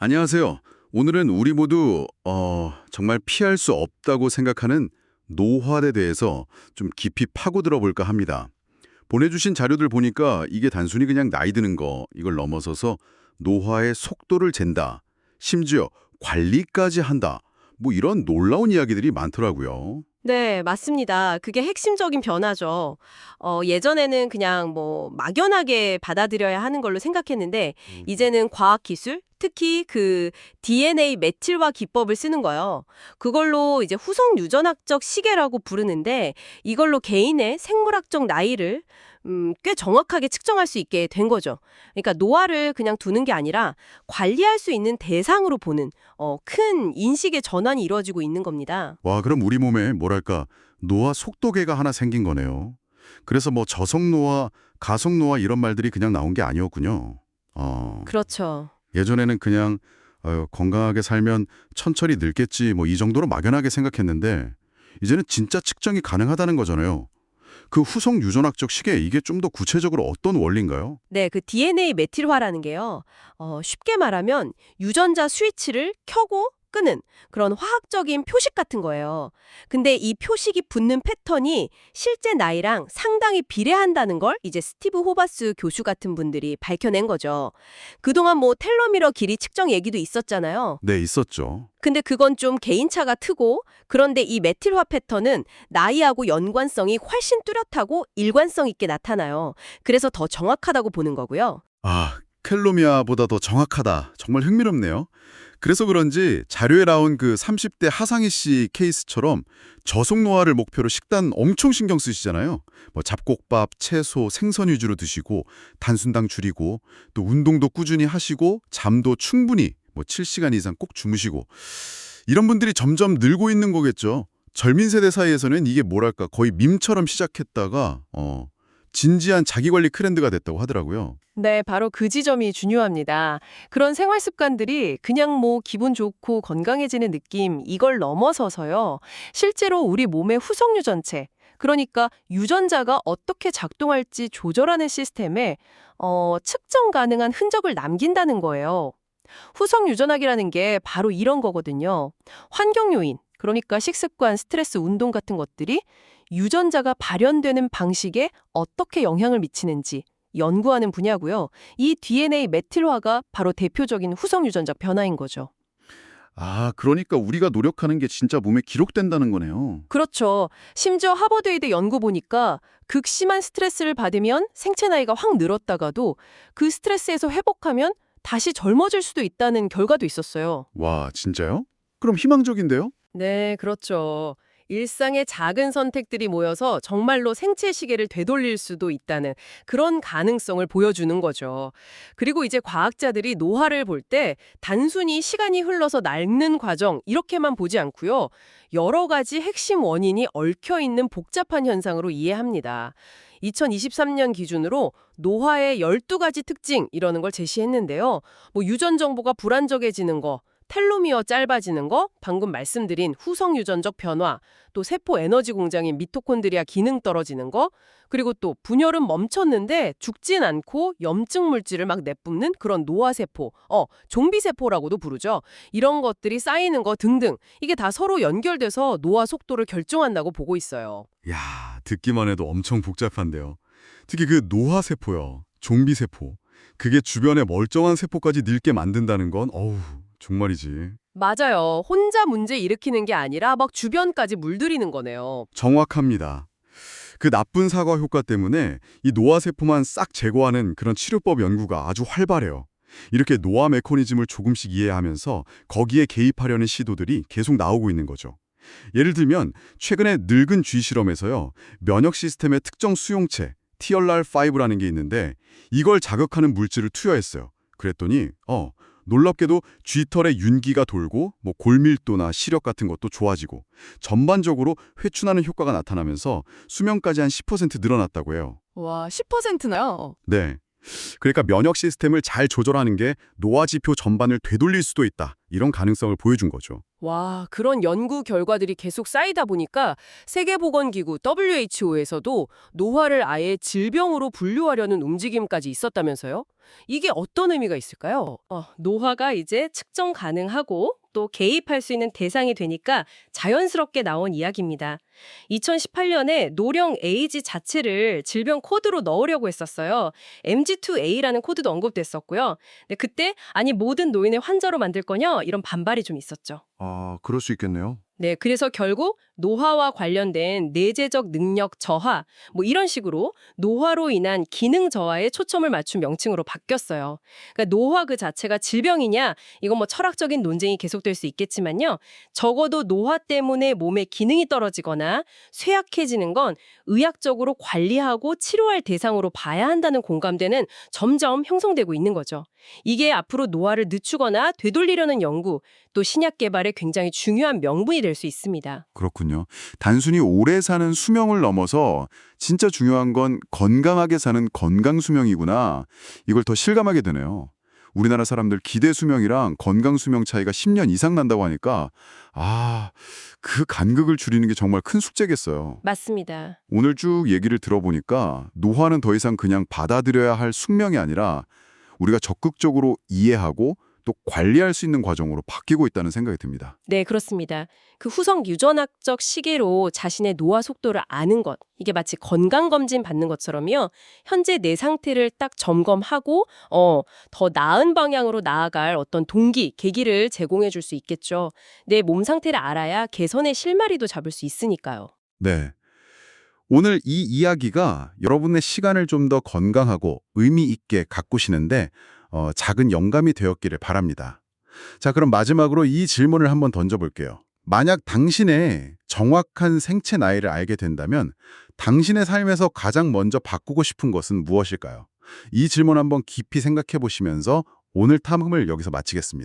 안녕하세요. 오늘은 우리 모두 정말 피할 수 없다고 생각하는 노화에 대해서 좀 깊이 파고들어 볼까 합니다. 보내주신 자료들 보니까 이게 단순히 그냥 나이 드는 거, 이걸 넘어서서 노화의 속도를 잰다. 심지어 관리까지 한다. 뭐 이런 놀라운 이야기들이 많더라고요. 네, 맞습니다. 그게 핵심적인 변화죠. 예전에는 그냥 뭐 막연하게 받아들여야 하는 걸로 생각했는데, 이제는 과학기술, 특히 그 DNA 메틸화 기법을 쓰는 거예요. 그걸로 이제 후성 유전학적 시계라고 부르는데, 이걸로 개인의 생물학적 나이를 꽤 정확하게 측정할 수 있게 된 거죠. 그러니까 노화를 그냥 두는 게 아니라 관리할 수 있는 대상으로 보는 큰 인식의 전환이 이루어지고 있는 겁니다. 와, 그럼 우리 몸에 뭐랄까 노화 속도계가 하나 생긴 거네요. 그래서 뭐 저속노화, 가속노화 이런 말들이 그냥 나온 게 아니었군요. 그렇죠. 예전에는 그냥 건강하게 살면 천천히 늙겠지 뭐 이 정도로 막연하게 생각했는데 이제는 진짜 측정이 가능하다는 거잖아요. 그 후속 유전학적 시계 이게 좀 더 구체적으로 어떤 원리인가요? 네, 그 DNA 메틸화라는 게요. 쉽게 말하면 유전자 스위치를 켜고 끄는 그런 화학적인 표식 같은 거예요. 근데 이 표식이 붙는 패턴이 실제 나이랑 상당히 비례한다는 걸 이제 스티브 호바스 교수 같은 분들이 밝혀낸 거죠. 그동안 뭐 텔로미러 길이 측정 얘기도 있었잖아요. 네, 있었죠. 근데 그건 좀 개인차가 크고, 그런데 이 메틸화 패턴은 나이하고 연관성이 훨씬 뚜렷하고 일관성 있게 나타나요. 그래서 더 정확하다고 보는 거고요. 아, 켈로미아보다 더 정확하다. 정말 흥미롭네요. 그래서 그런지 자료에 나온 그 30대 하상희 씨 케이스처럼 저속노화를 목표로 식단 엄청 신경 쓰시잖아요. 뭐 잡곡밥, 채소, 생선 위주로 드시고 단순당 줄이고 또 운동도 꾸준히 하시고 잠도 충분히 뭐 7시간 이상 꼭 주무시고 이런 분들이 점점 늘고 있는 거겠죠. 젊은 세대 사이에서는 이게 뭐랄까 거의 밈처럼 시작했다가 진지한 자기관리 트렌드가 됐다고 하더라고요. 네, 바로 그 지점이 중요합니다. 그런 생활 습관들이 그냥 뭐 기분 좋고 건강해지는 느낌 이걸 넘어서서요. 실제로 우리 몸의 후속 유전체, 그러니까 유전자가 어떻게 작동할지 조절하는 시스템에 측정 가능한 흔적을 남긴다는 거예요. 후속 유전학이라는 게 바로 이런 거거든요. 환경 요인, 그러니까 식습관, 스트레스, 운동 같은 것들이 유전자가 발현되는 방식에 어떻게 영향을 미치는지 연구하는 분야고요. 이 DNA 메틸화가 바로 대표적인 후성 유전자 변화인 거죠. 아, 그러니까 우리가 노력하는 게 진짜 몸에 기록된다는 거네요. 그렇죠. 심지어 하버드의대 연구 보니까 극심한 스트레스를 받으면 생체 나이가 확 늘었다가도 그 스트레스에서 회복하면 다시 젊어질 수도 있다는 결과도 있었어요. 와, 진짜요? 그럼 희망적인데요? 네, 그렇죠. 일상의 작은 선택들이 모여서 정말로 생체 시계를 되돌릴 수도 있다는 그런 가능성을 보여주는 거죠. 그리고 이제 과학자들이 노화를 볼 때 단순히 시간이 흘러서 낡는 과정 이렇게만 보지 않고요. 여러 가지 핵심 원인이 얽혀 있는 복잡한 현상으로 이해합니다. 2023년 기준으로 노화의 12가지 특징 이러는 걸 제시했는데요. 뭐 유전 정보가 불안정해지는 거, 텔로미어 짧아지는 거, 방금 말씀드린 후성 유전적 변화, 또 세포 에너지 공장인 미토콘드리아 기능 떨어지는 거, 그리고 또 분열은 멈췄는데 죽진 않고 염증 물질을 막 내뿜는 그런 노화세포, 좀비세포라고도 부르죠. 이런 것들이 쌓이는 거 등등, 이게 다 서로 연결돼서 노화 속도를 결정한다고 보고 있어요. 야, 듣기만 해도 엄청 복잡한데요. 특히 그 노화세포요. 좀비세포. 그게 주변의 멀쩡한 세포까지 늙게 만든다는 건 어우, 정말이지. 맞아요. 혼자 문제 일으키는 게 아니라 막 주변까지 물들이는 거네요. 정확합니다. 그 나쁜 사과 효과 때문에 이 노화세포만 싹 제거하는 그런 치료법 연구가 아주 활발해요. 이렇게 노화 메커니즘을 조금씩 이해하면서 거기에 개입하려는 시도들이 계속 나오고 있는 거죠. 예를 들면 최근에 늙은 쥐 실험에서요. 면역 시스템의 특정 수용체 TLR5라는 게 있는데 이걸 자극하는 물질을 투여했어요. 그랬더니 놀랍게도 쥐털에 윤기가 돌고 뭐 골밀도나 시력 같은 것도 좋아지고 전반적으로 회춘하는 효과가 나타나면서 수명까지 한 10% 늘어났다고 해요. 와, 10%나요? 네. 그러니까 면역 시스템을 잘 조절하는 게 노화 지표 전반을 되돌릴 수도 있다. 이런 가능성을 보여준 거죠. 와, 그런 연구 결과들이 계속 쌓이다 보니까 세계보건기구 WHO에서도 노화를 아예 질병으로 분류하려는 움직임까지 있었다면서요? 이게 어떤 의미가 있을까요? 노화가 이제 측정 가능하고 또 개입할 수 있는 대상이 되니까 자연스럽게 나온 이야기입니다. 2018년에 노령 에이지 자체를 질병 코드로 넣으려고 했었어요. MG2A라는 코드도 언급됐었고요. 근데 그때 아니 모든 노인을 환자로 만들 거냐 이런 반발이 좀 있었죠. 아, 그럴 수 있겠네요. 네, 그래서 결국 노화와 관련된 내재적 능력 저하, 뭐 이런 식으로 노화로 인한 기능 저하에 초점을 맞춘 명칭으로 바뀌었어요. 그러니까 노화 그 자체가 질병이냐, 이건 뭐 철학적인 논쟁이 계속될 수 있겠지만요. 적어도 노화 때문에 몸의 기능이 떨어지거나 쇠약해지는 건 의학적으로 관리하고 치료할 대상으로 봐야 한다는 공감대는 점점 형성되고 있는 거죠. 이게 앞으로 노화를 늦추거나 되돌리려는 연구, 또 신약 개발에 굉장히 중요한 명분이 될 수 있습니다. 그렇군요. 단순히 오래 사는 수명을 넘어서 진짜 중요한 건 건강하게 사는 건강 수명이구나. 이걸 더 실감하게 되네요. 우리나라 사람들 기대 수명이랑 건강 수명 차이가 10년 이상 난다고 하니까 그 간극을 줄이는 게 정말 큰 숙제겠어요. 맞습니다. 오늘 쭉 얘기를 들어보니까 노화는 더 이상 그냥 받아들여야 할 숙명이 아니라 우리가 적극적으로 이해하고 또 관리할 수 있는 과정으로 바뀌고 있다는 생각이 듭니다. 네, 그렇습니다. 그 후성 유전학적 시계로 자신의 노화 속도를 아는 것, 이게 마치 건강검진 받는 것처럼요. 현재 내 상태를 딱 점검하고 더 나은 방향으로 나아갈 어떤 동기, 계기를 제공해 줄 수 있겠죠. 내 몸 상태를 알아야 개선의 실마리도 잡을 수 있으니까요. 네. 오늘 이 이야기가 여러분의 시간을 좀 더 건강하고 의미 있게 가꾸시는데 작은 영감이 되었기를 바랍니다. 자, 그럼 마지막으로 이 질문을 한번 던져볼게요. 만약 당신의 정확한 생체 나이를 알게 된다면 당신의 삶에서 가장 먼저 바꾸고 싶은 것은 무엇일까요? 이 질문 한번 깊이 생각해 보시면서 오늘 탐험을 여기서 마치겠습니다.